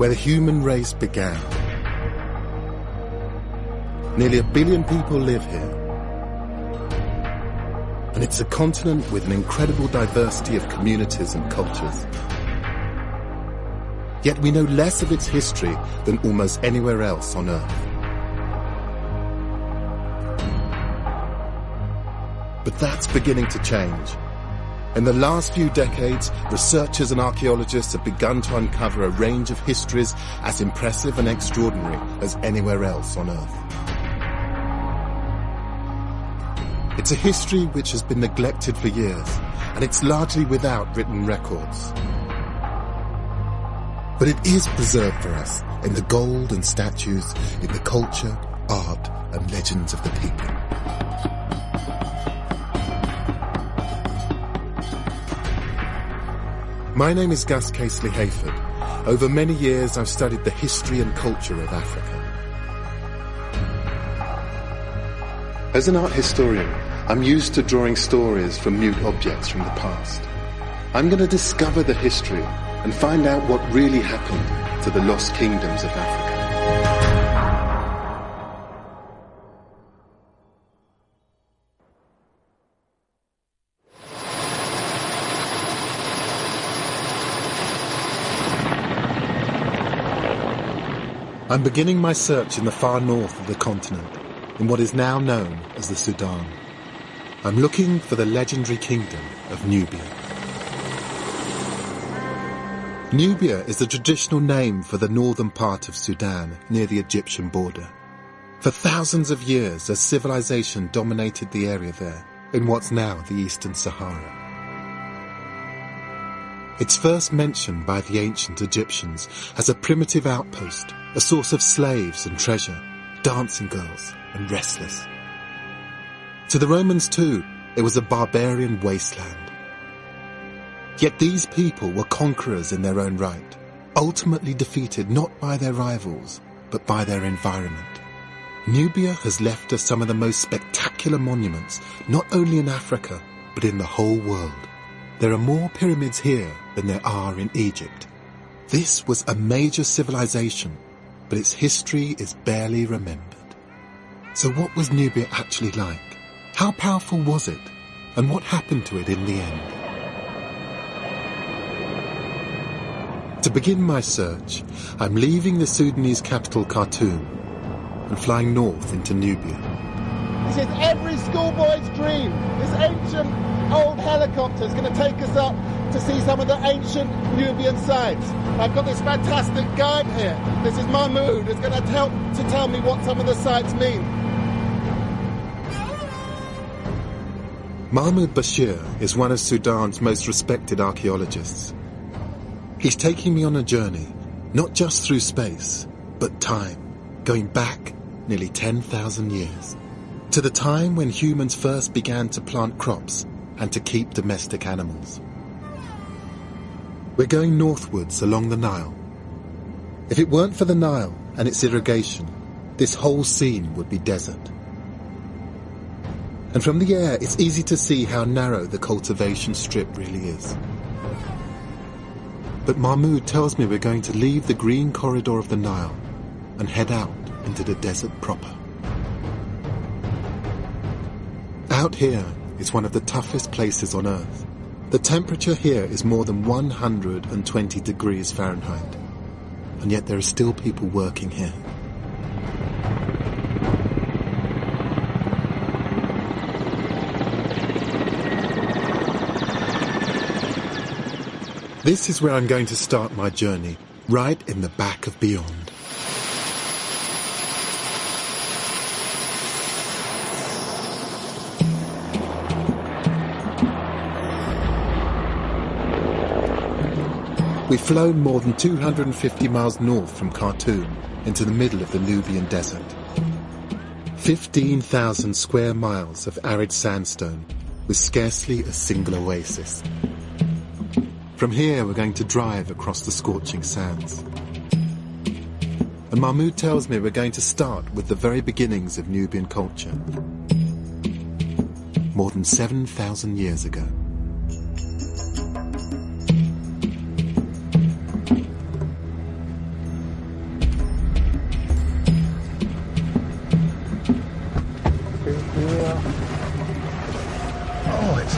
where the human race began. Nearly 1 billion people live here. And it's a continent with an incredible diversity of communities and cultures. Yet we know less of its history than almost anywhere else on Earth. But that's beginning to change. In the last few decades, researchers and archaeologists have begun to uncover a range of histories as impressive and extraordinary as anywhere else on Earth. It's a history which has been neglected for years, and it's largely without written records. But it is preserved for us in the gold and statues, in the culture, art, and legends of the people. My name is Gus Casely Hayford. Over many years, I've studied the history and culture of Africa. As an art historian, I'm used to drawing stories from mute objects from the past. I'm going to discover the history and find out what really happened to the lost kingdoms of Africa. I'm beginning my search in the far north of the continent, in what is now known as the Sudan. I'm looking for the legendary kingdom of Nubia. Nubia is the traditional name for the northern part of Sudan, near the Egyptian border. For thousands of years, a civilization dominated the area there, in what's now the Eastern Sahara. It's first mentioned by the ancient Egyptians as a primitive outpost, a source of slaves and treasure, dancing girls and wrestlers. To the Romans too, it was a barbarian wasteland. Yet these people were conquerors in their own right, ultimately defeated not by their rivals, but by their environment. Nubia has left us some of the most spectacular monuments, not only in Africa, but in the whole world. There are more pyramids here than there are in Egypt. This was a major civilization, but its history is barely remembered. So what was Nubia actually like? How powerful was it? And what happened to it in the end? To begin my search, I'm leaving the Sudanese capital Khartoum and flying north into Nubia. This is every schoolboy's dream. This ancient old helicopter is going to take us up to see some of the ancient Nubian sites. I've got this fantastic guide here. This is Mahmoud. It's going to help to tell me what some of the sites mean. Mahmoud Bashir is one of Sudan's most respected archaeologists. He's taking me on a journey, not just through space, but time, going back nearly 10,000 years, to the time when humans first began to plant crops and to keep domestic animals. We're going northwards along the Nile. If it weren't for the Nile and its irrigation, this whole scene would be desert. And from the air, it's easy to see how narrow the cultivation strip really is. But Mahmoud tells me we're going to leave the green corridor of the Nile and head out into the desert proper. Out here is one of the toughest places on Earth. The temperature here is more than 120 degrees Fahrenheit, and yet there are still people working here. This is where I'm going to start my journey, right in the back of beyond. We've flown more than 250 miles north from Khartoum into the middle of the Nubian desert. 15,000 square miles of arid sandstone with scarcely a single oasis. From here, we're going to drive across the scorching sands. And Mahmoud tells me we're going to start with the very beginnings of Nubian culture. More than 7,000 years ago.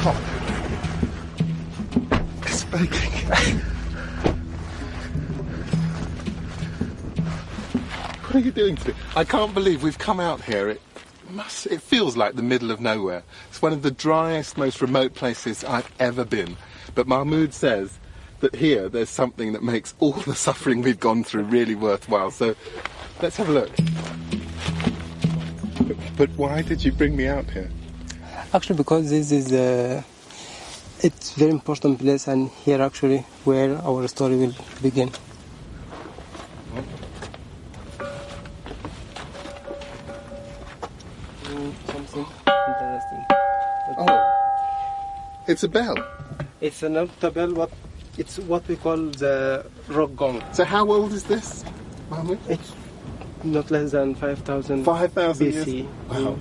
top. It's baking. What are you doing to me? I can't believe we've come out here. It feels like the middle of nowhere. It's one of the driest, most remote places I've ever been. But Mahmoud says that here there's something that makes all the suffering we've gone through really worthwhile. So let's have a look. But why did you bring me out here? Actually, because this is it's very important place, and here actually where our story will begin. Something interesting. Oh, it's a bell. It's not a bell, but it's what we call the rock gong. So how old is this, Mahmoud? It's not less than 5,000 5,000 BC. years? Wow.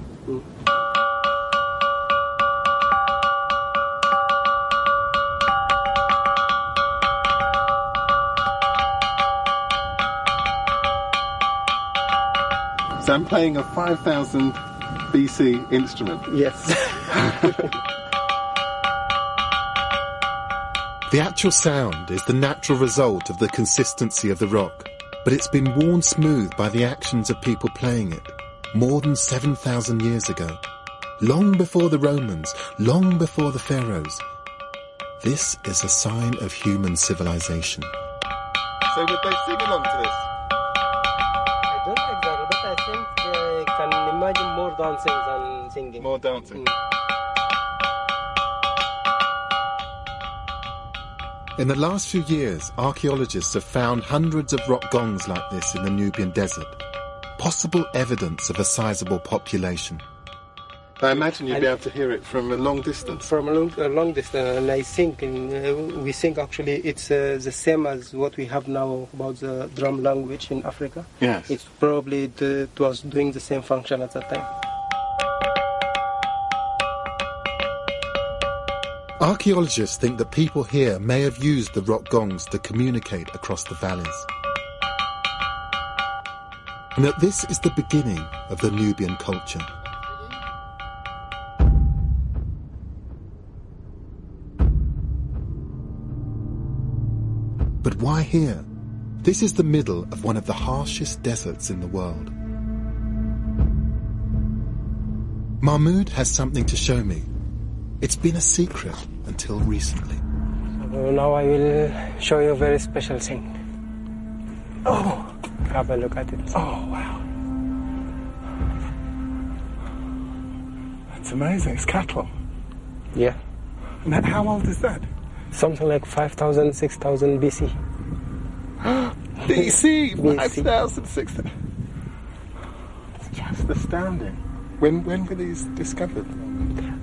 So I'm playing a 5,000 BC instrument. Yes. The actual sound is the natural result of the consistency of the rock, but it's been worn smooth by the actions of people playing it more than 7,000 years ago, long before the Romans, long before the pharaohs. This is a sign of human civilization. So would they sing along to this? I don't know exactly, but I think they can imagine more dancing than singing. More dancing. In the last few years, archaeologists have found hundreds of rock gongs like this in the Nubian desert, possible evidence of a sizable population. I imagine you'd be able to hear it from a long distance. From a long distance, and I think we think actually it's the same as what we have now about the drum language in Africa. Yes. It's probably it was doing the same function at that time. Archaeologists think that people here may have used the rock gongs to communicate across the valleys, and that this is the beginning of the Nubian culture. But why here? This is the middle of one of the harshest deserts in the world. Mahmoud has something to show me. It's been a secret until recently. Now I will show you a very special thing. Oh, have a look at it. Oh, wow. That's amazing. It's cattle. Yeah. And how old is that? Something like 5,000, 6,000 BC. BC! BC. 5,000, 6,000. It's just astounding. When were these discovered?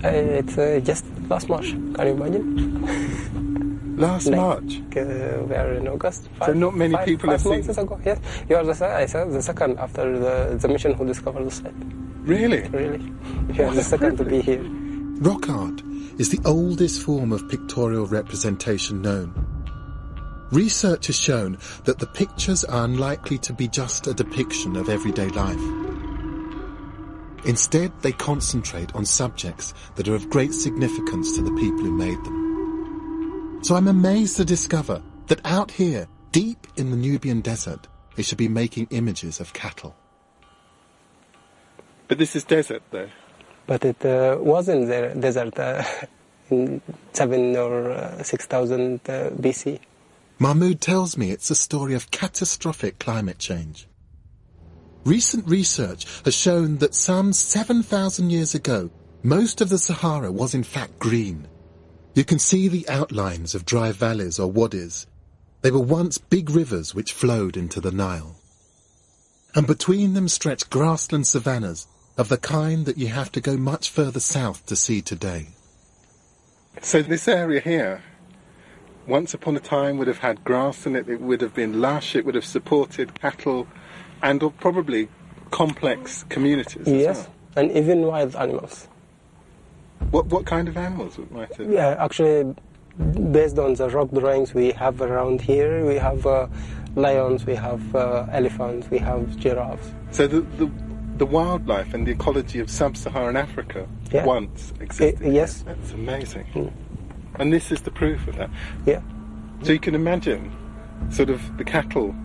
It's just last March. Can you imagine? Last March? We are in August. So not many people have seen it? 5 months ago, yes. You are the second after the mission who discovered the site. Really? Really. You are the second to be here. Rock art is the oldest form of pictorial representation known. Research has shown that the pictures are unlikely to be just a depiction of everyday life. Instead, they concentrate on subjects that are of great significance to the people who made them. So I'm amazed to discover that out here, deep in the Nubian desert, they should be making images of cattle. But this is desert, though. But it wasn't the desert in 7 or 6,000 BC. Mahmoud tells me it's a story of catastrophic climate change. Recent research has shown that some 7,000 years ago, most of the Sahara was in fact green. You can see the outlines of dry valleys or wadis. They were once big rivers which flowed into the Nile. And between them stretched grassland savannas of the kind that you have to go much further south to see today. So this area here, once upon a time would have had grass in it, it would have been lush, it would have supported cattle and probably complex communities as Yes, well. and even wild animals. What kind of animals might it? Yeah, actually, based on the rock drawings we have around here, we have lions, we have elephants, we have giraffes. So the the wildlife and the ecology of sub-Saharan Africa once existed. Yes. That's amazing. And this is the proof of that. Yeah. So you can imagine sort of the cattle,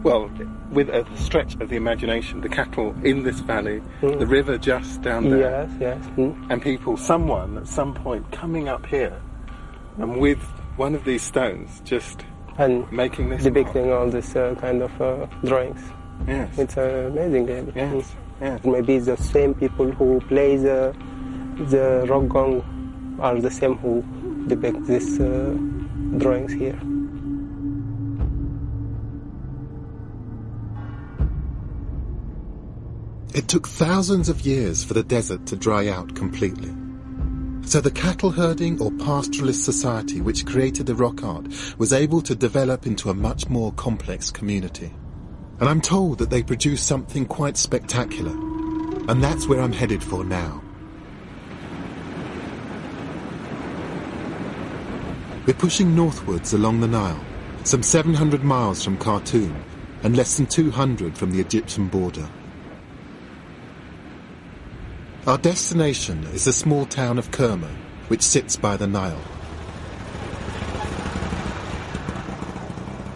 well, with a stretch of the imagination, the cattle in this valley, the river just down there. Yes. And people, someone at some point coming up here and with one of these stones just and making this depicting all this kind of drawings. Yes. It's amazing, really. Yes. Yes. Maybe the same people who play the rock gong are the same who depict these drawings here. It took thousands of years for the desert to dry out completely. So the cattle herding or pastoralist society which created the rock art was able to develop into a much more complex community. And I'm told that they produce something quite spectacular. And that's where I'm headed for now. We're pushing northwards along the Nile, some 700 miles from Khartoum and less than 200 from the Egyptian border. Our destination is the small town of Kerma, which sits by the Nile.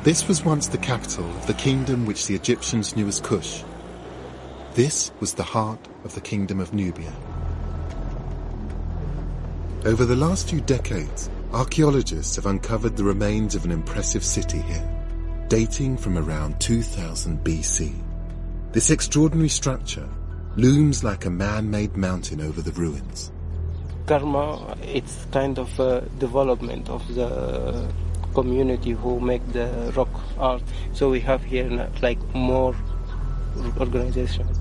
This was once the capital of the kingdom which the Egyptians knew as Kush. This was the heart of the kingdom of Nubia. Over the last few decades, archaeologists have uncovered the remains of an impressive city here, dating from around 2000 BC. This extraordinary structure looms like a man-made mountain over the ruins. Karma, it's kind of a development of the community who make the rock art. So we have here like more organizations.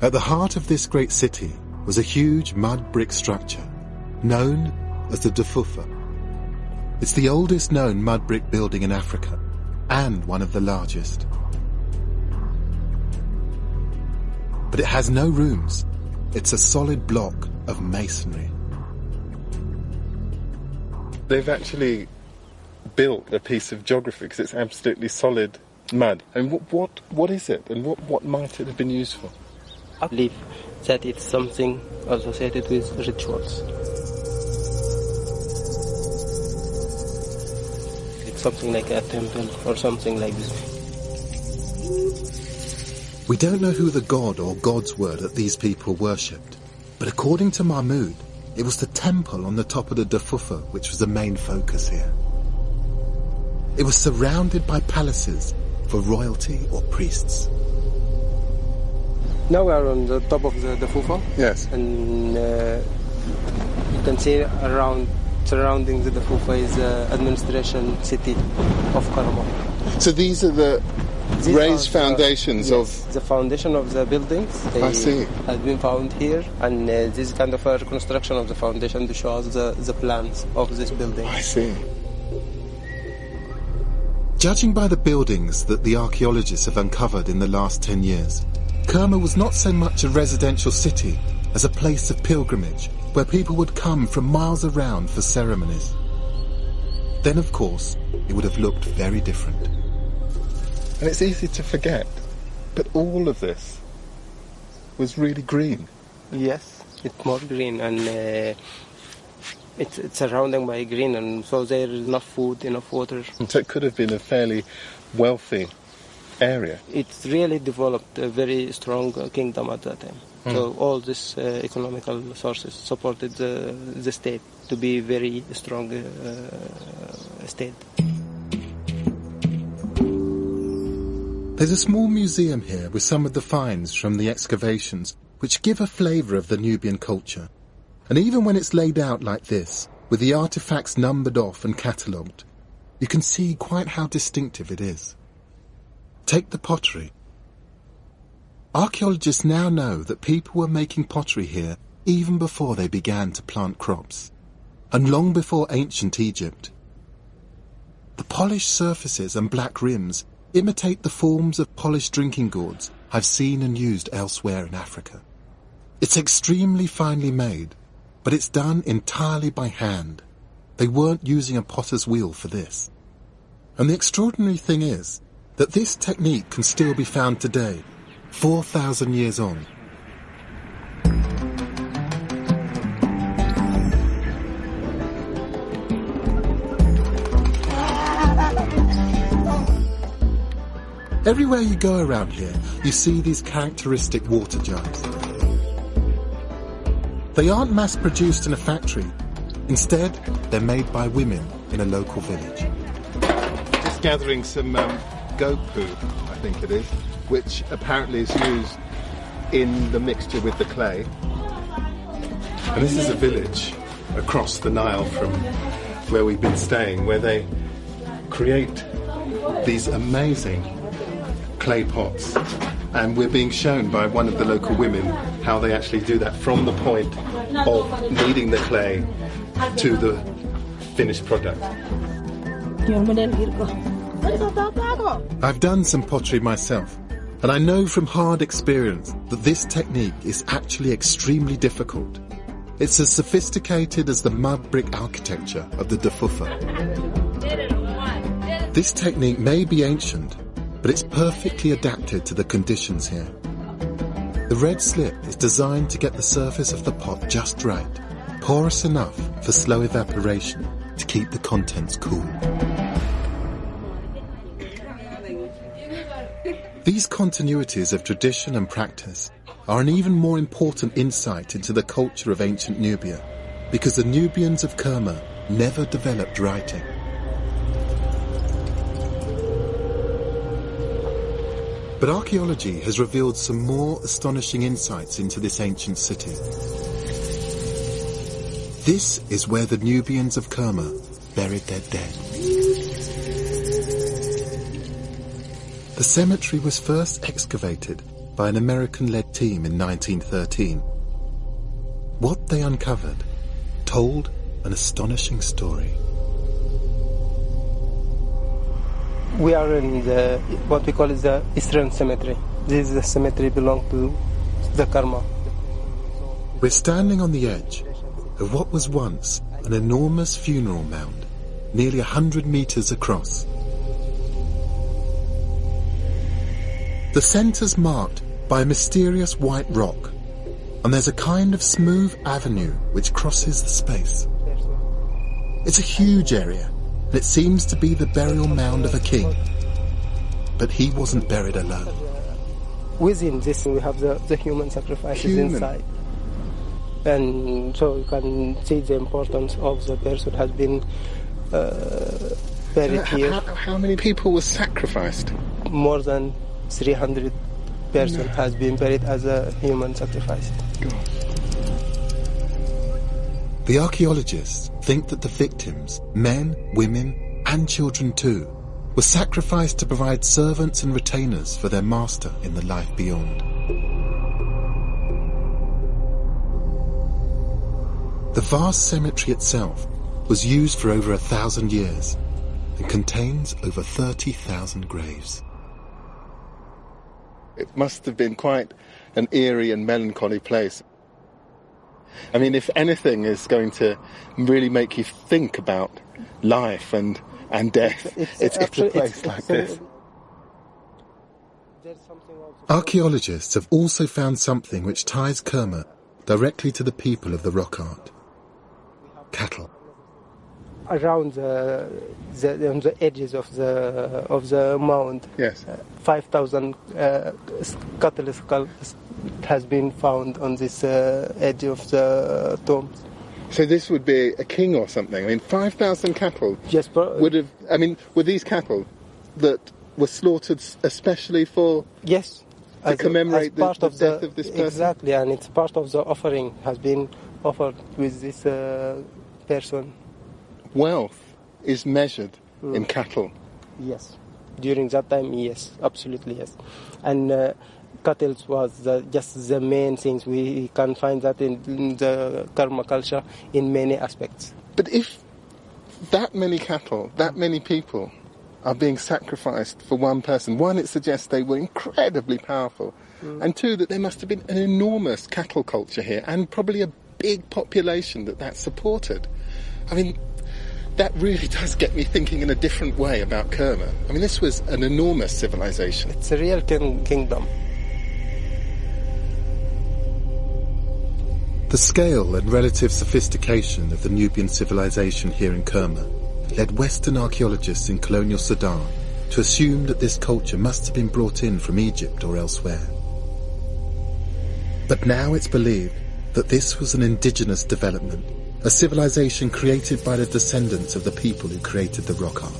At the heart of this great city was a huge mud brick structure known as the Dafufa. It's the oldest known mud brick building in Africa and one of the largest. But it has no rooms. It's a solid block of masonry. They've actually built a piece of geography because it's absolutely solid mud. And what is it? And what might it have been used for? I believe that it's something associated with rituals. It's something like a temple or something like this. We don't know who the god or gods were that these people worshipped, but according to Mahmud, it was the temple on the top of the Dafufa which was the main focus here. It was surrounded by palaces for royalty or priests. Now we are on the top of the Dafufa. Yes. And you can see surrounding the Dafufa is the administration city of Karma. So these are the raised foundations of... the foundation of the buildings. I see. Have been found here, and this is kind of a reconstruction of the foundation to show us the plans of this building. I see. Judging by the buildings that the archaeologists have uncovered in the last 10 years, Kerma was not so much a residential city as a place of pilgrimage where people would come from miles around for ceremonies. Then, of course, it would have looked very different. And it's easy to forget, but all of this was really green. Yes, it's more green, and it's surrounded by green, and so there is enough food, enough water. So it could have been a fairly wealthy area. It's really developed a very strong kingdom at that time. So all these economical sources supported the state to be very strong state. There's a small museum here with some of the finds from the excavations which give a flavour of the Nubian culture. And even when it's laid out like this, with the artefacts numbered off and catalogued, you can see quite how distinctive it is. Take the pottery. Archaeologists now know that people were making pottery here even before they began to plant crops, and long before ancient Egypt. The polished surfaces and black rims imitate the forms of polished drinking gourds I've seen and used elsewhere in Africa. It's extremely finely made, but it's done entirely by hand. They weren't using a potter's wheel for this. And the extraordinary thing is that this technique can still be found today, 4,000 years on. Everywhere you go around here, you see these characteristic water jars. They aren't mass-produced in a factory. Instead, they're made by women in a local village. Just gathering some goat poo, I think it is, which apparently is used in the mixture with the clay. And this is a village across the Nile from where we've been staying, where they create these amazing clay pots, and we're being shown by one of the local women how they actually do that from the point of kneading the clay to the finished product. I've done some pottery myself, and I know from hard experience that this technique is actually extremely difficult. It's as sophisticated as the mud brick architecture of the Dafufa. This technique may be ancient, but it's perfectly adapted to the conditions here. The red slip is designed to get the surface of the pot just right, porous enough for slow evaporation to keep the contents cool. These continuities of tradition and practice are an even more important insight into the culture of ancient Nubia, because the Nubians of Kerma never developed writing. But archaeology has revealed some more astonishing insights into this ancient city. This is where the Nubians of Kerma buried their dead. The cemetery was first excavated by an American-led team in 1913. What they uncovered told an astonishing story. We are in the what we call is the Eastern Cemetery. This is the cemetery belong to the Kerma. We're standing on the edge of what was once an enormous funeral mound, nearly 100 meters across. The center's marked by a mysterious white rock, and there's a kind of smooth avenue which crosses the space. It's a huge area, and it seems to be the burial mound of a king. But he wasn't buried alone. Within this we have the human sacrifices inside. And so you can see the importance of the person has been buried here. How many people were sacrificed? More than 300 persons has been buried as a human sacrifice. God. The archaeologists think that the victims, men, women, and children too, were sacrificed to provide servants and retainers for their master in the life beyond. The vast cemetery itself was used for over 1,000 years and contains over 30,000 graves. It must have been quite an eerie and melancholy place. I mean, if anything is going to really make you think about life and death, it's a place like this. Archaeologists have also found something which ties Kerma directly to the people of the rock art. Cattle. Around on the edges of the mound, Yes. 5,000 cattle skulls has been found on this edge of the tomb. So this would be a king or something. I mean, 5,000 cattle would have... I mean, were these cattle that were slaughtered especially for... Yes. To commemorate the death of this person? Exactly, and it's part of the offering has been offered with this person. Wealth is measured in cattle. Yes. During that time, yes, absolutely yes. And cattle was just the main things. We can find that in the Kerma culture in many aspects. But if that many cattle, that many people are being sacrificed for one person, one, it suggests they were incredibly powerful, and two, that there must have been an enormous cattle culture here and probably a big population that supported. I mean, that really does get me thinking in a different way about Kerma. I mean, this was an enormous civilization. It's a real kingdom. The scale and relative sophistication of the Nubian civilization here in Kerma led Western archaeologists in colonial Sudan to assume that this culture must have been brought in from Egypt or elsewhere. But now it's believed that this was an indigenous development, a civilization created by the descendants of the people who created the rock art.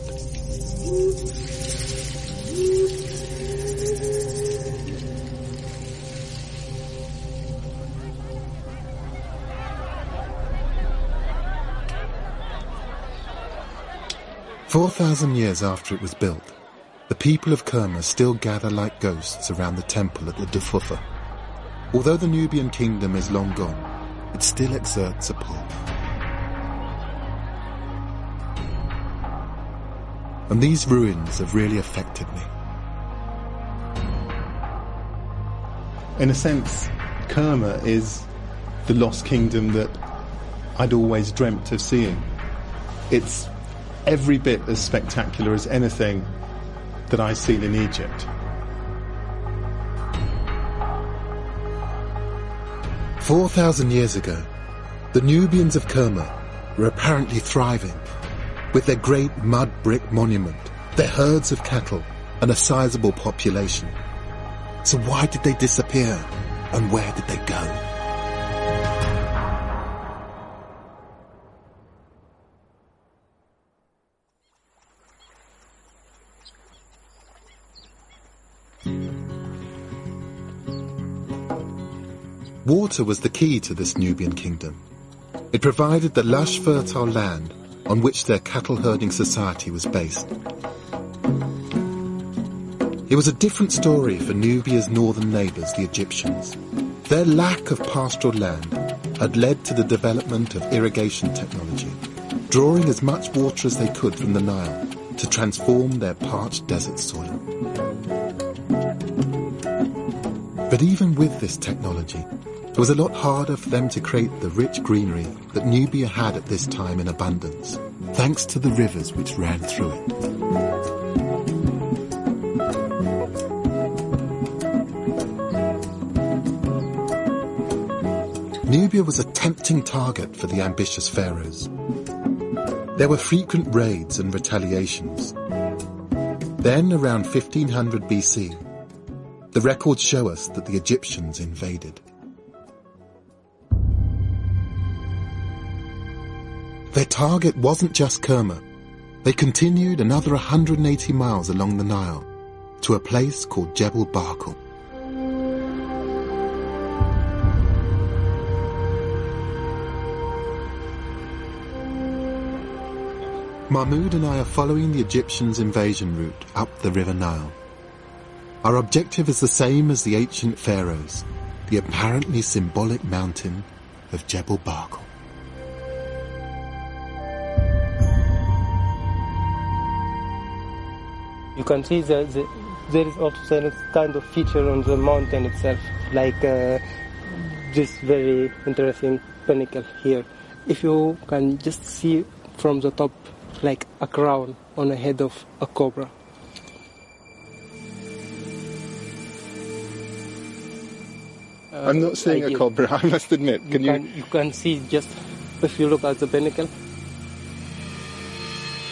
"4,000 years after it was built, the people of Kerma still gather like ghosts around the temple at the Dufufa. Although the Nubian kingdom is long gone, it still exerts a pull. And these ruins have really affected me. In a sense, Kerma is the lost kingdom that I'd always dreamt of seeing. It's every bit as spectacular as anything that I've seen in Egypt. 4,000 years ago, the Nubians of Kerma were apparently thriving, with their great mud brick monument, their herds of cattle, and a sizable population. So why did they disappear, and where did they go? Water was the key to this Nubian kingdom. It provided the lush, fertile land on which their cattle-herding society was based. It was a different story for Nubia's northern neighbours, the Egyptians. Their lack of pastoral land had led to the development of irrigation technology, drawing as much water as they could from the Nile to transform their parched desert soil. But even with this technology, it was a lot harder for them to create the rich greenery that Nubia had at this time in abundance, thanks to the rivers which ran through it. Nubia was a tempting target for the ambitious pharaohs. There were frequent raids and retaliations. Then, around 1500 BC, the records show us that the Egyptians invaded. Their target wasn't just Kerma. They continued another 180 miles along the Nile to a place called Jebel Barkal. Mahmud and I are following the Egyptians' invasion route up the River Nile. Our objective is the same as the ancient pharaohs, the apparently symbolic mountain of Jebel Barkal. You can see there is also a kind of feature on the mountain itself, like this very interesting pinnacle here. If you can just see from the top, like a crown on the head of a cobra. I'm not seeing a cobra, I must admit. You can see just, if you look at the pinnacle,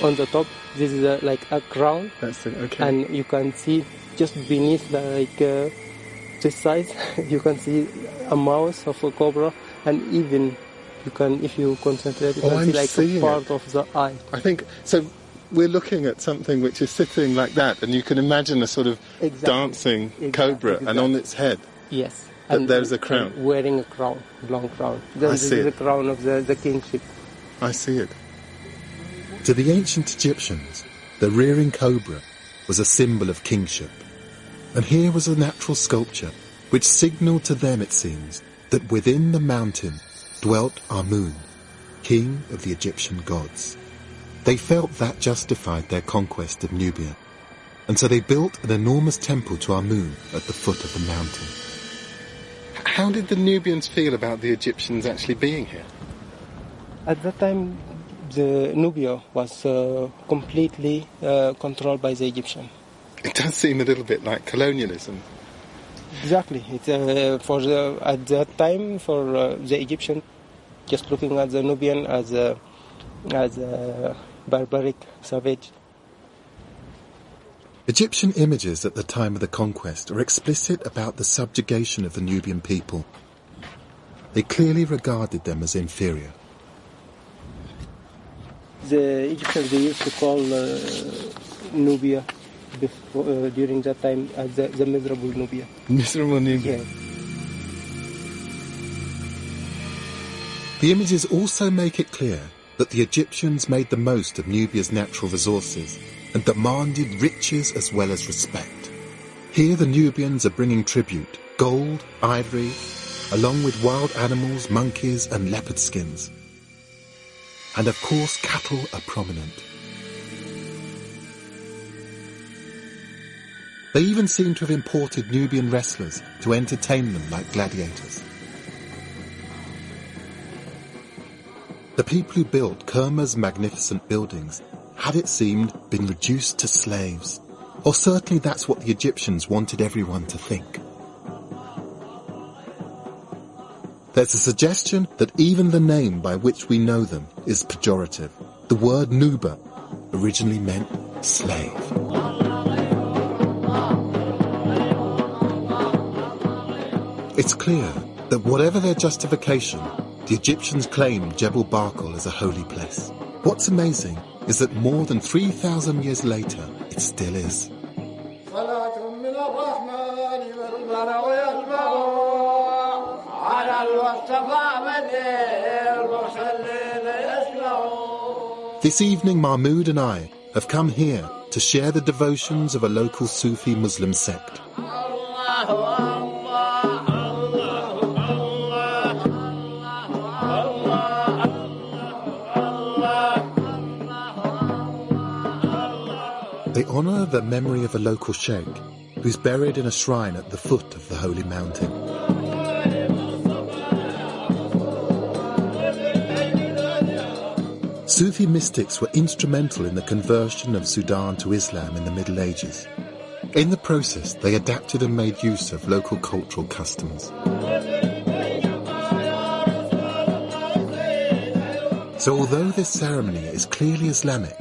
on the top, this is like a crown. That's it, okay. And you can see just beneath this size, you can see a mouth of a cobra, and even you can, if you concentrate, you can see a part of the eye. I think, so we're looking at something which is sitting like that, and you can imagine a sort of dancing cobra, and on its head. Yes. And there's a crown. Wearing a crown, long crown. This is the crown of the kingship. I see it. To the ancient Egyptians, the rearing cobra was a symbol of kingship. And here was a natural sculpture which signalled to them, it seems, that within the mountain dwelt Amun, king of the Egyptian gods. They felt that justified their conquest of Nubia, and so they built an enormous temple to Amun at the foot of the mountain. How did the Nubians feel about the Egyptians actually being here? At that time, the Nubia was completely controlled by the Egyptian. It does seem a little bit like colonialism. Exactly. It's at that time for the Egyptian, just looking at the Nubian as a barbaric savage. Egyptian images at the time of the conquest are explicit about the subjugation of the Nubian people. They clearly regarded them as inferior. The Egyptians, they used to call Nubia during that time as the miserable Nubia. Miserable Nubia. Yes. The images also make it clear that the Egyptians made the most of Nubia's natural resources and demanded riches as well as respect. Here the Nubians are bringing tribute, gold, ivory, along with wild animals, monkeys and leopard skins. And of course cattle are prominent. They even seem to have imported Nubian wrestlers to entertain them like gladiators. The people who built Kerma's magnificent buildings had, it seemed, been reduced to slaves. Or certainly that's what the Egyptians wanted everyone to think. There's a suggestion that even the name by which we know them is pejorative. The word Nubia originally meant slave. It's clear that whatever their justification, the Egyptians claimed Jebel Barkal as a holy place. What's amazing is that more than 3,000 years later, it still is. This evening, Mahmoud and I have come here to share the devotions of a local Sufi Muslim sect. They honour the memory of a local sheikh who's buried in a shrine at the foot of the holy mountain. Sufi mystics were instrumental in the conversion of Sudan to Islam in the Middle Ages. In the process, they adapted and made use of local cultural customs. So although this ceremony is clearly Islamic,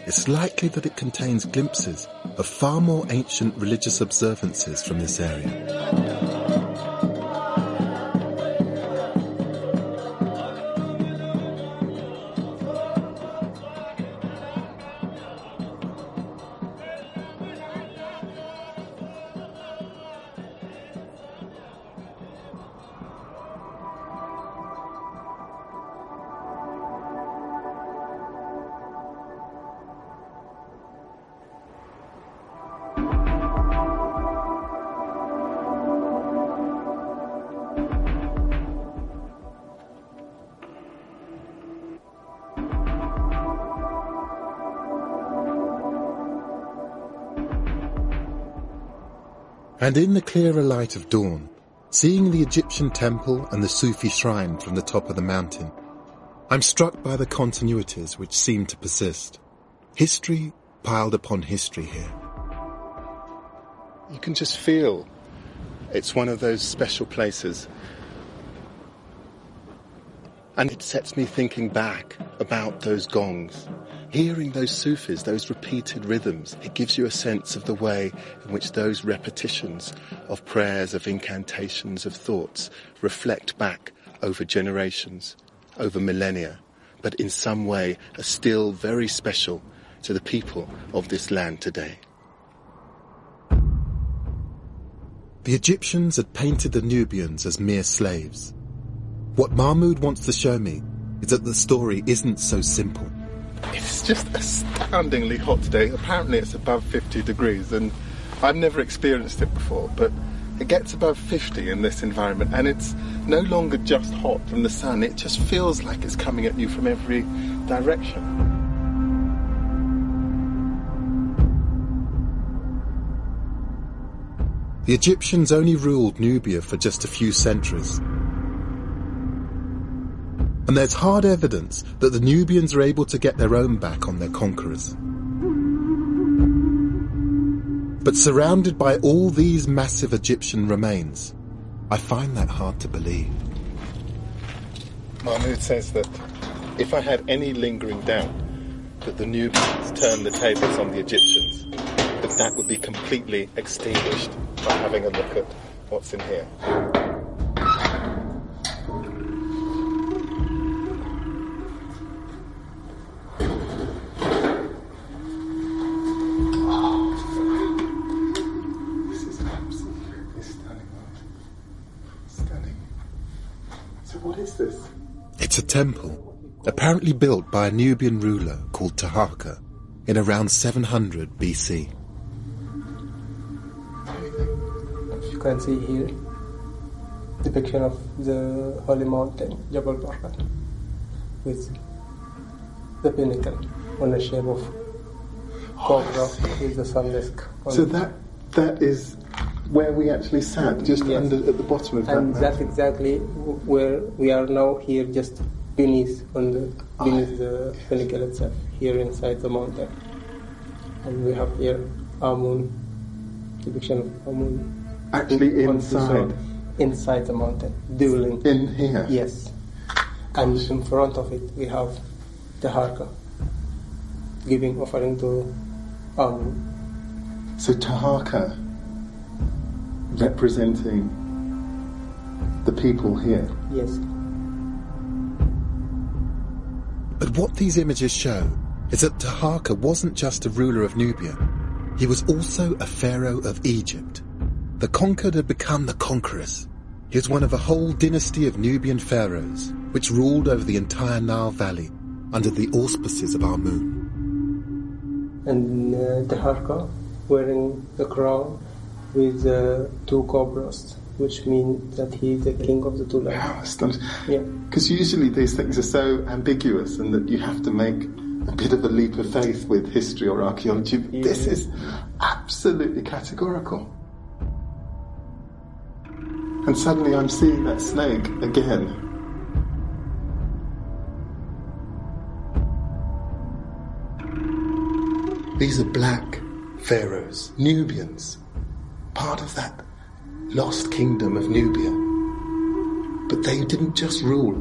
it's likely that it contains glimpses of far more ancient religious observances from this area. And in the clearer light of dawn, seeing the Egyptian temple and the Sufi shrine from the top of the mountain, I'm struck by the continuities which seem to persist. History piled upon history here. You can just feel it's one of those special places. And it sets me thinking back about those gongs. Hearing those Sufis, those repeated rhythms, it gives you a sense of the way in which those repetitions of prayers, of incantations, of thoughts reflect back over generations, over millennia, but in some way are still very special to the people of this land today. The Egyptians had painted the Nubians as mere slaves. What Mahmoud wants to show me is that the story isn't so simple. It's just astoundingly hot today. Apparently it's above 50 degrees and I've never experienced it before, but it gets above 50 in this environment and it's no longer just hot from the sun. It just feels like it's coming at you from every direction. The Egyptians only ruled Nubia for just a few centuries. And there's hard evidence that the Nubians are able to get their own back on their conquerors. But surrounded by all these massive Egyptian remains, I find that hard to believe. Mahmoud says that if I had any lingering doubt that the Nubians turned the tables on the Egyptians, that would be completely extinguished by having a look at what's in here. This is absolutely stunning. Stunning. So what is this? It's a temple, apparently built by a Nubian ruler called Taharka in around 700 BC. You can see here depiction of the holy mountain, Jabal Barqa, with the pinnacle on the shape of cobra with the sun disk. So that is where we actually sat, just under at the bottom of that. And that's exactly where we are now, here, just beneath the pinnacle itself, here inside the mountain. And we have here Amun, depiction of Amun. Actually inside the mountain, dueling. In here? Yes. And in front of it we have the Harka, giving offering to Amun. So Taharka representing the people here. Yes. But what these images show is that Taharka wasn't just a ruler of Nubia. He was also a pharaoh of Egypt. The conquered had become the conquerors. He was one of a whole dynasty of Nubian pharaohs, which ruled over the entire Nile Valley under the auspices of Amun. And Taharka wearing the crown with two cobras, which means that he is the king of the two lands. Wow, astonishing. Yeah. Because usually these things are so ambiguous and that you have to make a bit of a leap of faith with history or archaeology. But this is absolutely categorical. And suddenly I'm seeing that snake again. These are black pharaohs, Nubians, part of that lost kingdom of Nubia. But they didn't just rule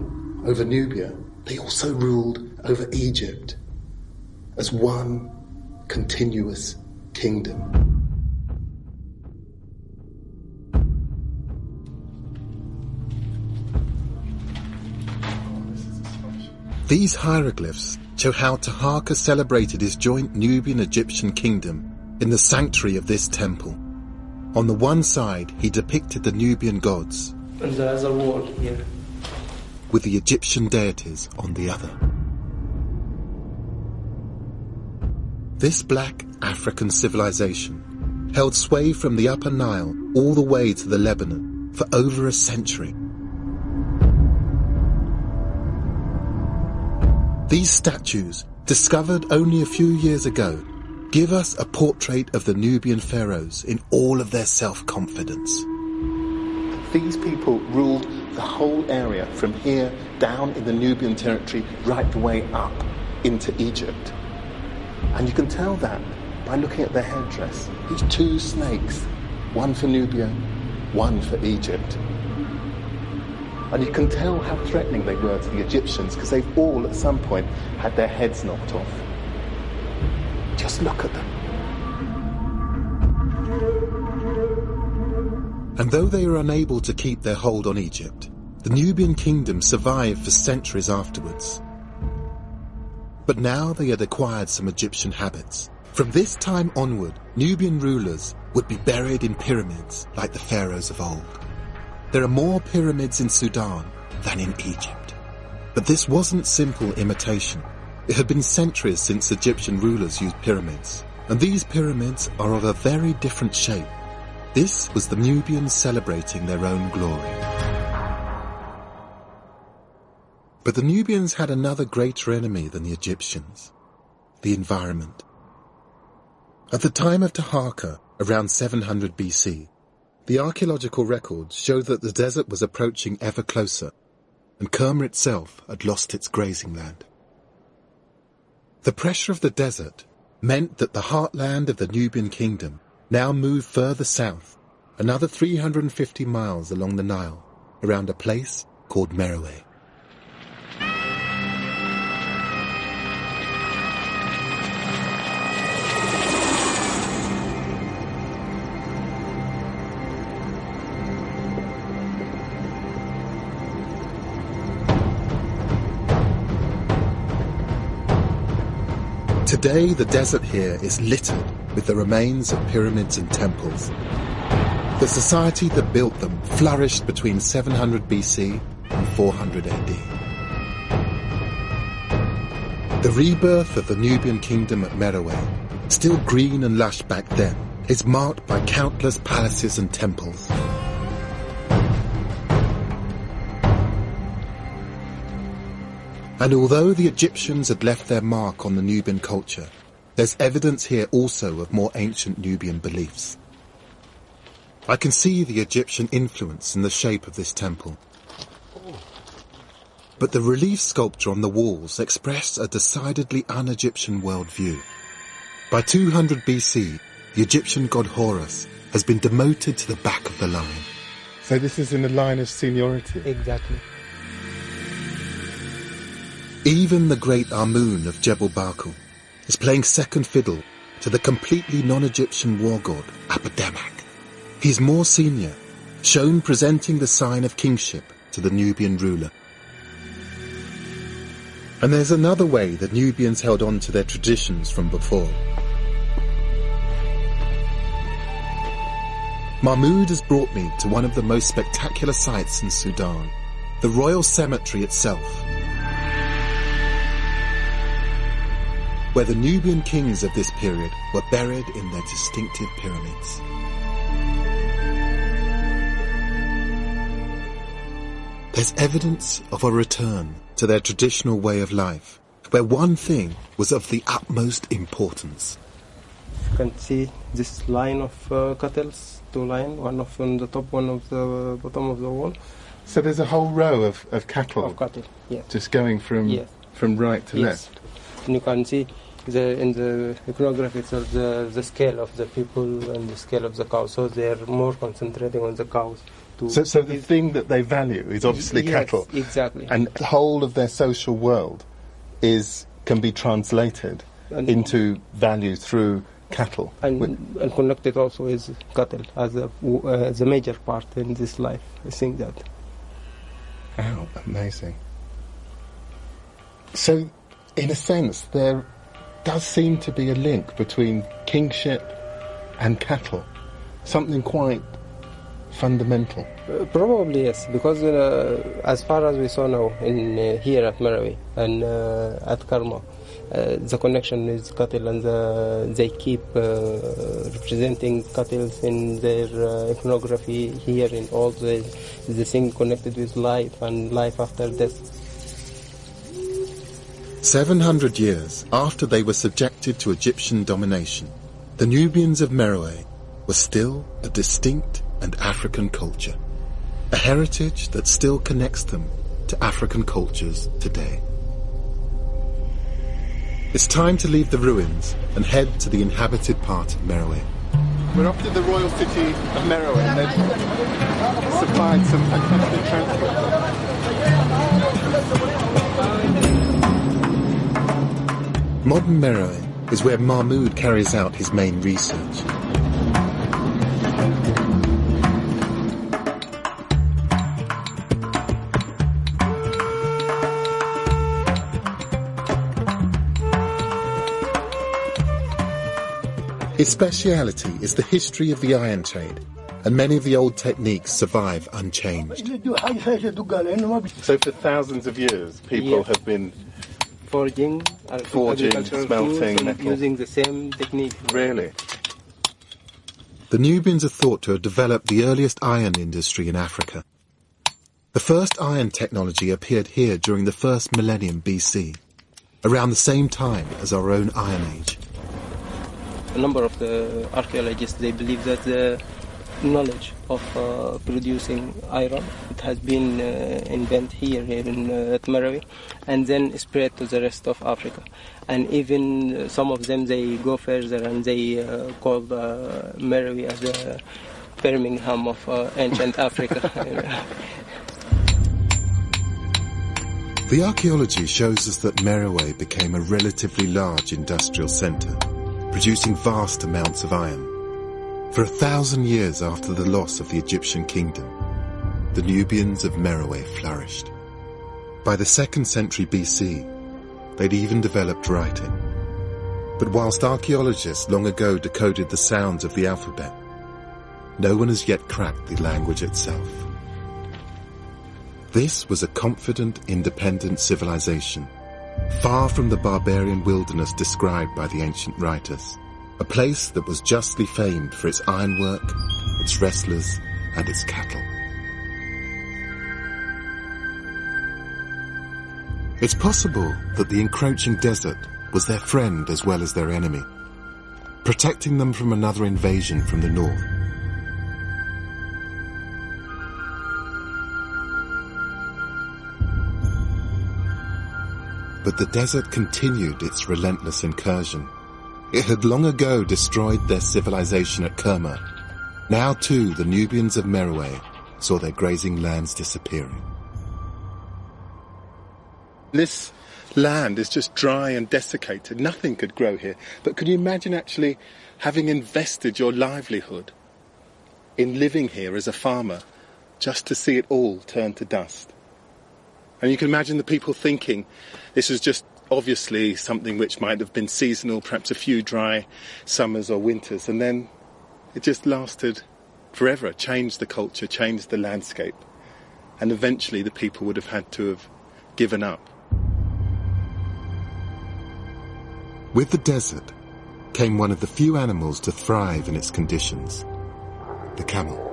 over Nubia, they also ruled over Egypt as one continuous kingdom. These hieroglyphs show how Taharka celebrated his joint Nubian-Egyptian kingdom in the sanctuary of this temple. On the one side, he depicted the Nubian gods, and there is a wall here, with the Egyptian deities on the other. This black African civilization held sway from the Upper Nile all the way to the Lebanon for over a century. These statues, discovered only a few years ago, give us a portrait of the Nubian pharaohs in all of their self-confidence. These people ruled the whole area from here down in the Nubian territory right the way up into Egypt. And you can tell that by looking at their headdress. These two snakes, one for Nubia, one for Egypt. And you can tell how threatening they were to the Egyptians because they've all at some point had their heads knocked off. Just look at them. And though they were unable to keep their hold on Egypt, the Nubian kingdom survived for centuries afterwards. But now they had acquired some Egyptian habits. From this time onward, Nubian rulers would be buried in pyramids like the pharaohs of old. There are more pyramids in Sudan than in Egypt. But this wasn't simple imitation. It had been centuries since Egyptian rulers used pyramids, and these pyramids are of a very different shape. This was the Nubians celebrating their own glory. But the Nubians had another greater enemy than the Egyptians: the environment. At the time of Taharka, around 700 BC, the archaeological records show that the desert was approaching ever closer, and Kerma itself had lost its grazing land. The pressure of the desert meant that the heartland of the Nubian kingdom now move further south, another 350 miles along the Nile, around a place called Merowe. Today, the desert here is littered with the remains of pyramids and temples. The society that built them flourished between 700 BC and 400 AD. The rebirth of the Nubian kingdom at Merowe, still green and lush back then, is marked by countless palaces and temples. And although the Egyptians had left their mark on the Nubian culture, there's evidence here also of more ancient Nubian beliefs. I can see the Egyptian influence in the shape of this temple. But the relief sculpture on the walls expressed a decidedly un-Egyptian worldview. By 200 BC, the Egyptian god Horus has been demoted to the back of the line. So this is in the line of seniority? Exactly. Even the great Amun of Jebel Barkal is playing second fiddle to the completely non-Egyptian war god Apedemak. He's more senior, shown presenting the sign of kingship to the Nubian ruler. And there's another way the Nubians held on to their traditions from before. Mahmud has brought me to one of the most spectacular sights in Sudan, the royal cemetery itself, where the Nubian kings of this period were buried in their distinctive pyramids. There's evidence of a return to their traditional way of life, where one thing was of the utmost importance. You can see this line of cattle, two lines, one of on the top, one of the bottom of the wall. So there's a whole row of cattle? Of cattle, yes. Just going from right to left? And you can see in the iconography itself the scale of the people and the scale of the cows, so they're more concentrating on the cows. So the thing that they value is obviously cattle. Exactly. And the whole of their social world can be translated into value through cattle. And connected also is cattle as a major part in this life. I think that. Oh, amazing. So, in a sense, there does seem to be a link between kingship and cattle. Something quite fundamental. Probably yes, because as far as we saw now in here at Merowe and at Karma, the connection is cattle, and they keep representing cattle in their iconography here in all the thing connected with life and life after death. 700 years after they were subjected to Egyptian domination, the Nubians of Merowe were still a distinct and African culture, a heritage that still connects them to African cultures today. It's time to leave the ruins and head to the inhabited part of Merowe. We're off to the royal city of Merowe, and they've supplied some fantastic transport. Modern Merowe is where Mahmud carries out his main research. His speciality is the history of the iron trade, and many of the old techniques survive unchanged. So for thousands of years, people have been forging, smelting, metal. Using the same technique. Really? The Nubians are thought to have developed the earliest iron industry in Africa. The first iron technology appeared here during the first millennium BC, around the same time as our own Iron Age. A number of the archaeologists, they believe that the knowledge of producing iron. It has been invented here in Marawi, and then spread to the rest of Africa. And even some of them, they go further and they call Marawi as the Birmingham of ancient Africa. The archaeology shows us that Merowe became a relatively large industrial centre, producing vast amounts of iron. For 1,000 years after the loss of the Egyptian kingdom, the Nubians of Merowe flourished. By the 2nd century BC, they'd even developed writing. But whilst archaeologists long ago decoded the sounds of the alphabet, no one has yet cracked the language itself. This was a confident, independent civilization, far from the barbarian wilderness described by the ancient writers, a place that was justly famed for its ironwork, its wrestlers, and its cattle. It's possible that the encroaching desert was their friend as well as their enemy, protecting them from another invasion from the north. But the desert continued its relentless incursion. It had long ago destroyed their civilization at Kerma. Now too the Nubians of Merowe saw their grazing lands disappearing. This land is just dry and desiccated. Nothing could grow here. But can you imagine actually having invested your livelihood in living here as a farmer just to see it all turn to dust? And you can imagine the people thinking this was just obviously something which might have been seasonal, perhaps a few dry summers or winters, and then it just lasted forever, changed the culture, changed the landscape, and eventually the people would have had to have given up. With the desert came one of the few animals to thrive in its conditions, the camel.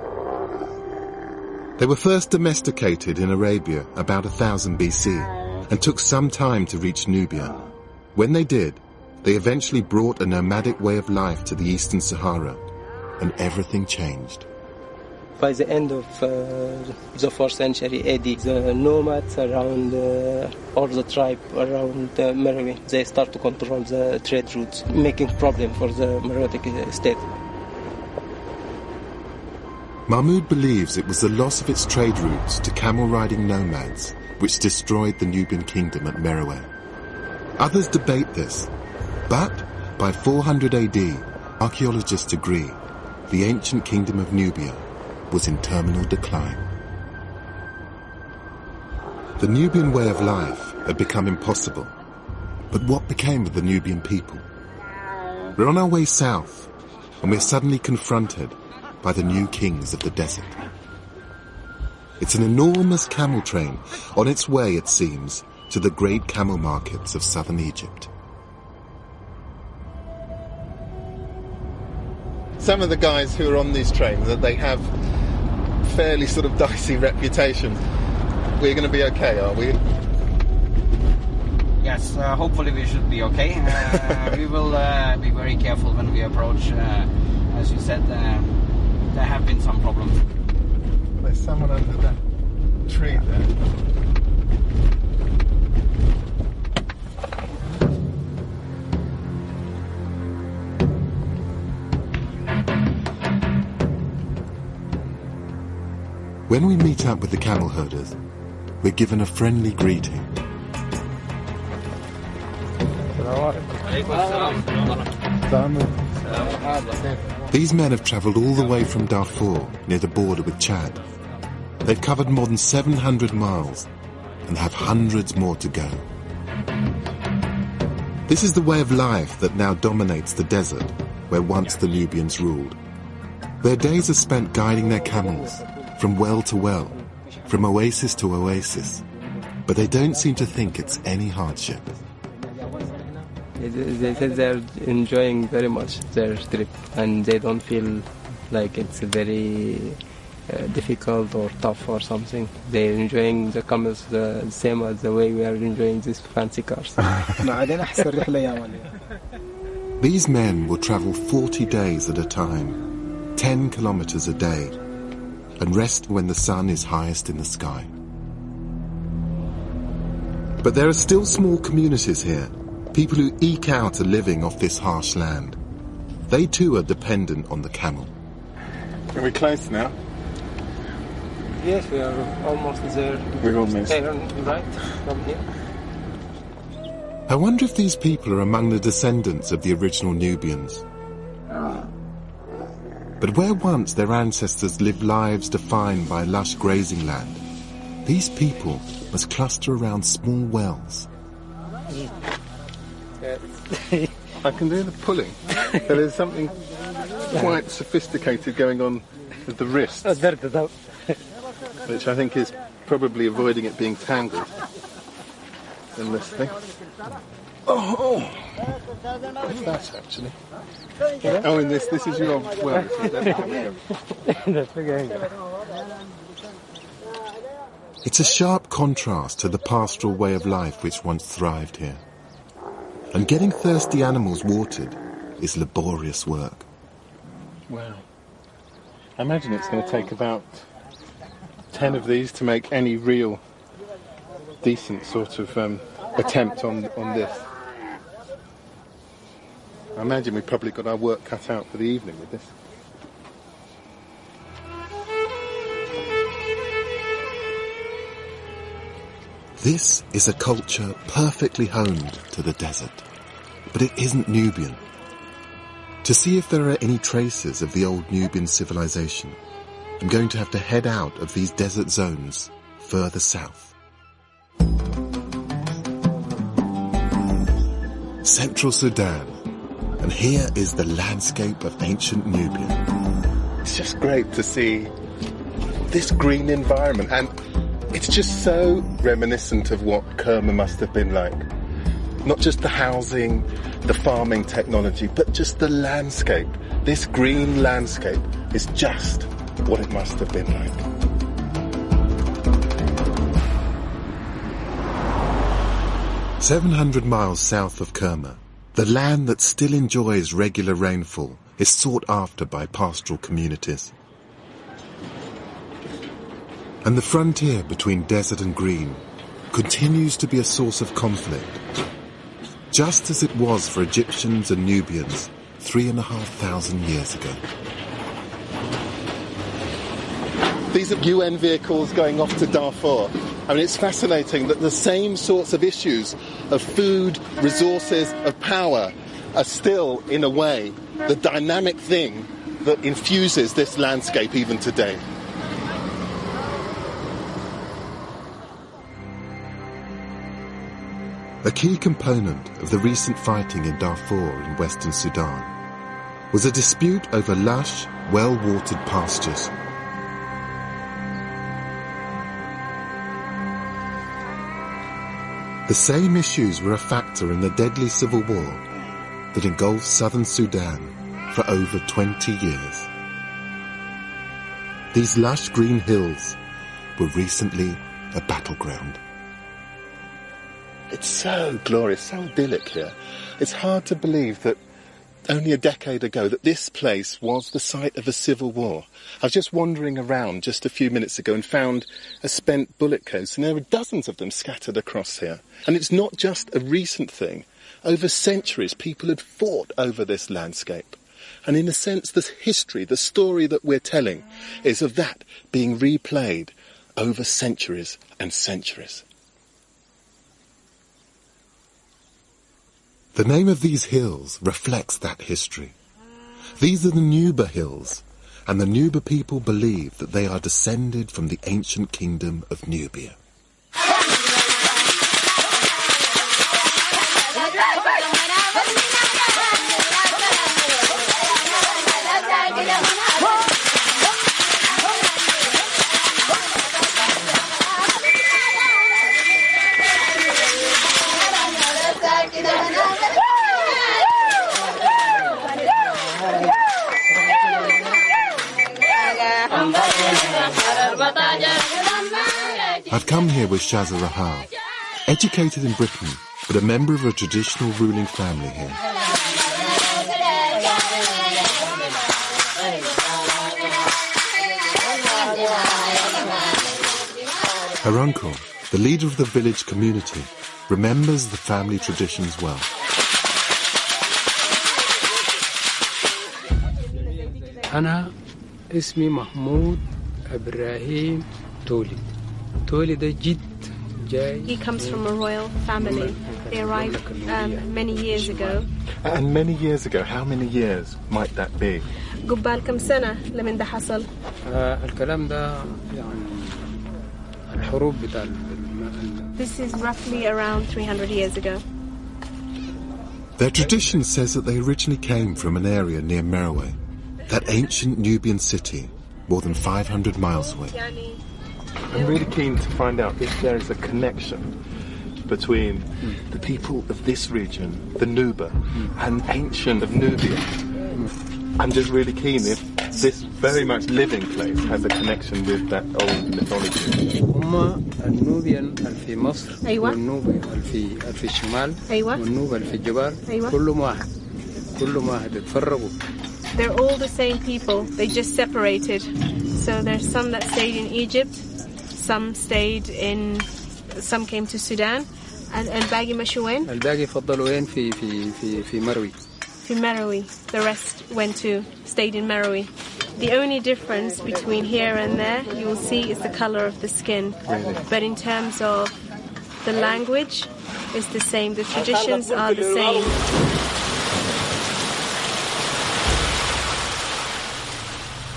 They were first domesticated in Arabia about 1000 BC and took some time to reach Nubia. When they did, they eventually brought a nomadic way of life to the Eastern Sahara, and everything changed. By the end of the 4th century AD, the nomads around, or the tribe around Merowe, they start to control the trade routes, making problem for the Meroitic state. Mahmud believes it was the loss of its trade routes to camel-riding nomads which destroyed the Nubian kingdom at Merowe. Others debate this, but by 400 AD, archaeologists agree the ancient kingdom of Nubia was in terminal decline. The Nubian way of life had become impossible, but what became of the Nubian people? We're on our way south, and we're suddenly confronted by the new kings of the desert. It's an enormous camel train on its way, it seems, to the great camel markets of southern Egypt. Some of the guys who are on these trains, that they have fairly sort of dicey reputation. We're going to be okay, are we? Yes, hopefully we should be okay. We will be very careful when we approach. As you said, there have been some problems. There's someone under that tree there. When we meet up with the camel herders, we're given a friendly greeting. These men have travelled all the way from Darfur, near the border with Chad. They've covered more than 700 miles and have hundreds more to go. This is the way of life that now dominates the desert, where once the Nubians ruled. Their days are spent guiding their camels from well to well, from oasis to oasis, but they don't seem to think it's any hardship. They said they're enjoying very much their trip, and they don't feel like it's very difficult or tough or something. They're enjoying the camels the same as the way we are enjoying these fancy cars. These men will travel 40 days at a time, 10 kilometers a day and rest when the sun is highest in the sky. But there are still small communities here, people who eke out a living off this harsh land. They too are dependent on the camel. Are we close now? Yes, we are almost there. We're almost. Right, from here. I wonder if these people are among the descendants of the original Nubians. But where once their ancestors lived lives defined by lush grazing land, these people must cluster around small wells. I can do the pulling, but there's something quite sophisticated going on with the wrists, which I think is probably avoiding it being tangled in this thing. Oh! What's that, actually? Oh, in this is your... well, It's a sharp contrast to the pastoral way of life which once thrived here. And getting thirsty animals watered is laborious work. wow. I imagine it's going to take about 10 of these to make any real decent sort of attempt on this. I imagine we've probably got our work cut out for the evening with this. This is a culture perfectly honed to the desert, but it isn't Nubian. To see if there are any traces of the old Nubian civilization, I'm going to have to head out of these desert zones further south. Central Sudan, and here is the landscape of ancient Nubia. It's just great to see this green environment, and it's just so reminiscent of what Kerma must have been like. Not just the housing, the farming technology, but just the landscape. This green landscape is just what it must have been like. "700 miles south of Kerma, the land that still enjoys regular rainfall is sought after by pastoral communities. And the frontier between desert and green continues to be a source of conflict, just as it was for Egyptians and Nubians 3,500 years ago. These are UN vehicles going off to Darfur. I mean, it's fascinating that the same sorts of issues of food, resources, of power are still, in a way, the dynamic thing that infuses this landscape even today. A key component of the recent fighting in Darfur in Western Sudan was a dispute over lush, well-watered pastures. The same issues were a factor in the deadly civil war that engulfed southern Sudan for over 20 years. These lush green hills were recently a battleground. It's so glorious, so idyllic here. It's hard to believe that only a decade ago that this place was the site of a civil war. I was just wandering around just a few minutes ago and found a spent bullet case, and there were dozens of them scattered across here. And it's not just a recent thing. Over centuries, people had fought over this landscape. And in a sense, the history, the story that we're telling, is of that being replayed over centuries and centuries. The name of these hills reflects that history. These are the Nubia Hills, and the Nubia people believe that they are descended from the ancient kingdom of Nubia. I've come here with Shaza Rahal, educated in Britain, but a member of a traditional ruling family here. Her uncle, the leader of the village community, remembers the family traditions well. أنا اسمي محمود إبراهيم تولي. تولي ده جد جاي. He comes from a royal family. They arrived many years ago. And many years ago, how many years might that be? قبال كم سنة لمن ده حصل؟ الكلام ده يعني الحروب بتاع. This is roughly around 300 years ago. Their tradition says that they originally came from an area near Merowe, that ancient Nubian city, more than 500 miles away. I'm really keen to find out if there is a connection between the people of this region, the Nubia, and ancient of Nubia. I'm just really keen if this very much living place has a connection with that old mythology. هم النوبيان في مصر أيوة. والنوبي في الشمال أيوة. والنوبي في الجبال أيوة. كلهم واحد اتفرقوا. They're all the same people. They just separated. So there's some that stayed in Egypt, some came to Sudan, and الباقي مشوا وين؟ الباقي فضلوا وين في مروي. في Merowe. The rest stayed in Merowe. The only difference between here and there, you will see, is the color of the skin. Really? But in terms of the language, it's the same. The traditions are the same.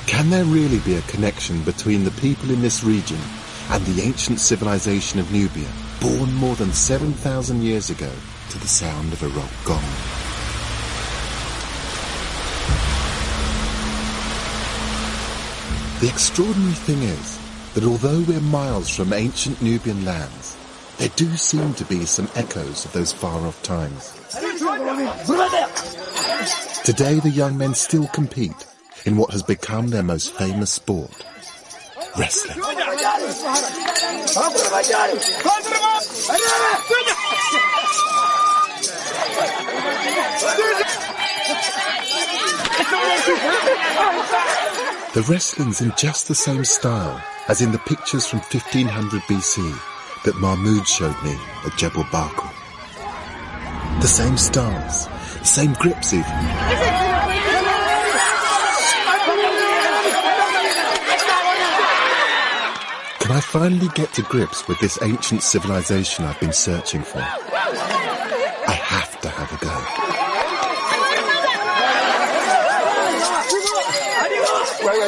Can there really be a connection between the people in this region and the ancient civilization of Nubia, born more than 7,000 years ago to the sound of a rock gong? The extraordinary thing is that although we're miles from ancient Nubian lands, there do seem to be some echoes of those far-off times. Today the young men still compete in what has become their most famous sport, wrestling. The wrestling's in just the same style as in the pictures from 1500 BC that Mahmud showed me at Jebel Barkal. The same stance, the same grips even. Can I finally get to grips with this ancient civilization I've been searching for? I have to have a go. Wait.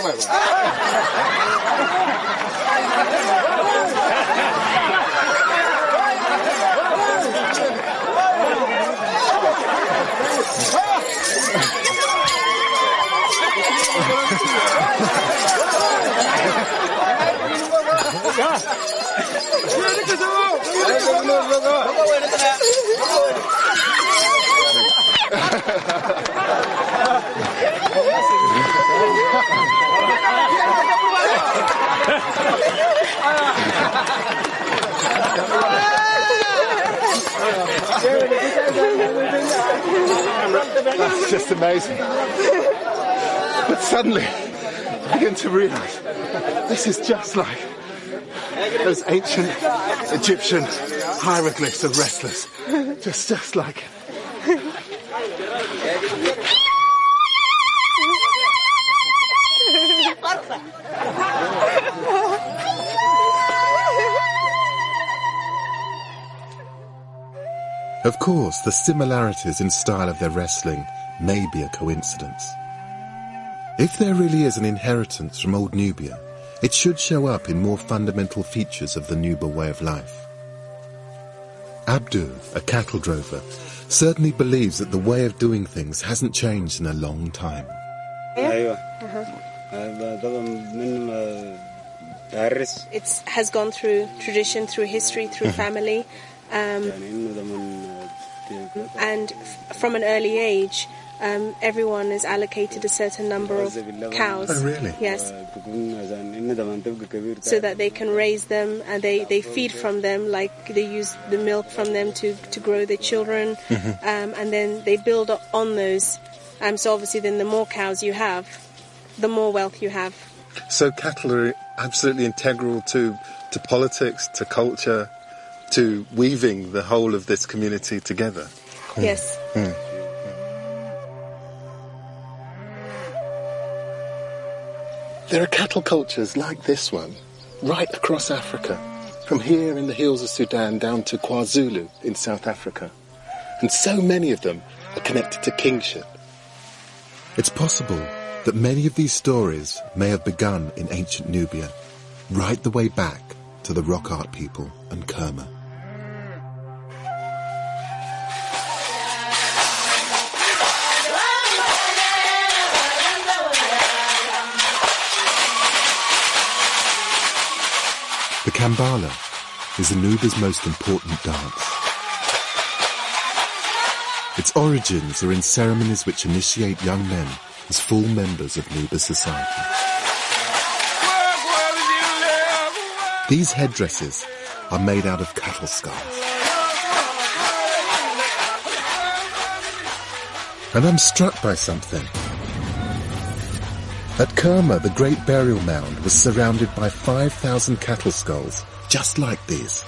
That's just amazing. But suddenly, I begin to realise this is just like those ancient Egyptian hieroglyphs of wrestlers. Just like it. Of course, the similarities in style of their wrestling may be a coincidence. If there really is an inheritance from old Nubia, it should show up in more fundamental features of the Nubia way of life. Abdu, a cattle drover, certainly believes that the way of doing things hasn't changed in a long time. It has gone through tradition, through history, through family. And from an early age, everyone is allocated a certain number of cows. Oh, really? Yes. So that they can raise them, and they feed from them, like they use the milk from them to grow their children, and then they build on those. So obviously then the more cows you have, the more wealth you have. So cattle are absolutely integral to to politics, to culture, to weaving the whole of this community together. Yes. There are cattle cultures like this one, right across Africa, from here in the hills of Sudan down to KwaZulu in South Africa. And so many of them are connected to kingship. It's possible that many of these stories may have begun in ancient Nubia, right the way back to the rock art people and Kerma. The Kambala is Nubia's most important dance. Its origins are in ceremonies which initiate young men as full members of Nubia's society. These headdresses are made out of cattle skulls. And I'm struck by something. At Kerma, the great burial mound was surrounded by 5,000 cattle skulls, just like these.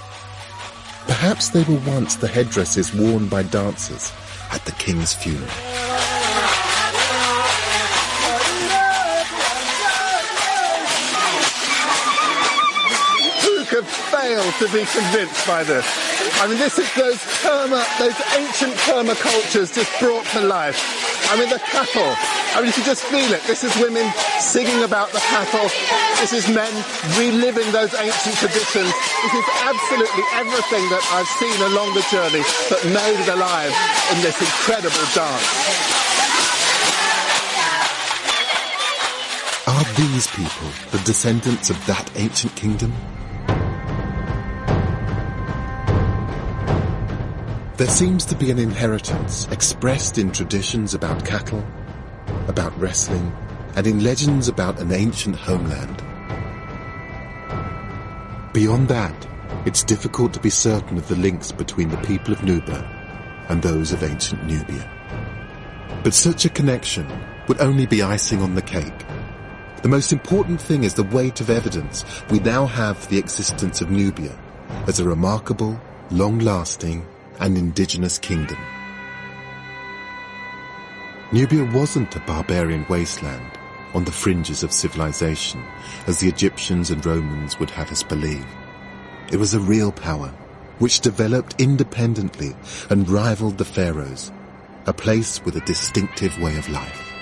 Perhaps they were once the headdresses worn by dancers at the king's funeral. Who could fail to be convinced by this? I mean, this is those ancient Kerma cultures just brought to life. I mean, the cattle. I mean, you can just feel it. This is women singing about the cattle. This is men reliving those ancient traditions. This is absolutely everything that I've seen along the journey, but made it alive in this incredible dance. Are these people the descendants of that ancient kingdom? There seems to be an inheritance expressed in traditions about cattle, about wrestling, and in legends about an ancient homeland. Beyond that, it's difficult to be certain of the links between the people of Nubia and those of ancient Nubia. But such a connection would only be icing on the cake. The most important thing is the weight of evidence we now have the existence of Nubia as a remarkable, long-lasting, and indigenous kingdom. Nubia wasn't a barbarian wasteland on the fringes of civilization, as the Egyptians and Romans would have us believe. It was a real power, which developed independently and rivaled the pharaohs, a place with a distinctive way of life.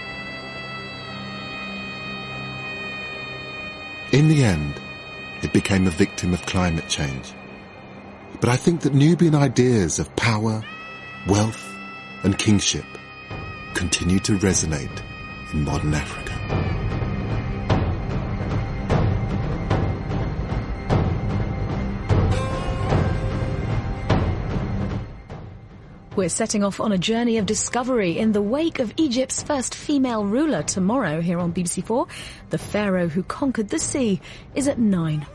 In the end, it became a victim of climate change. But I think that Nubian ideas of power, wealth, and kingship continue to resonate in modern Africa. We're setting off on a journey of discovery in the wake of Egypt's first female ruler tomorrow here on BBC4. The pharaoh who conquered the sea is at 9.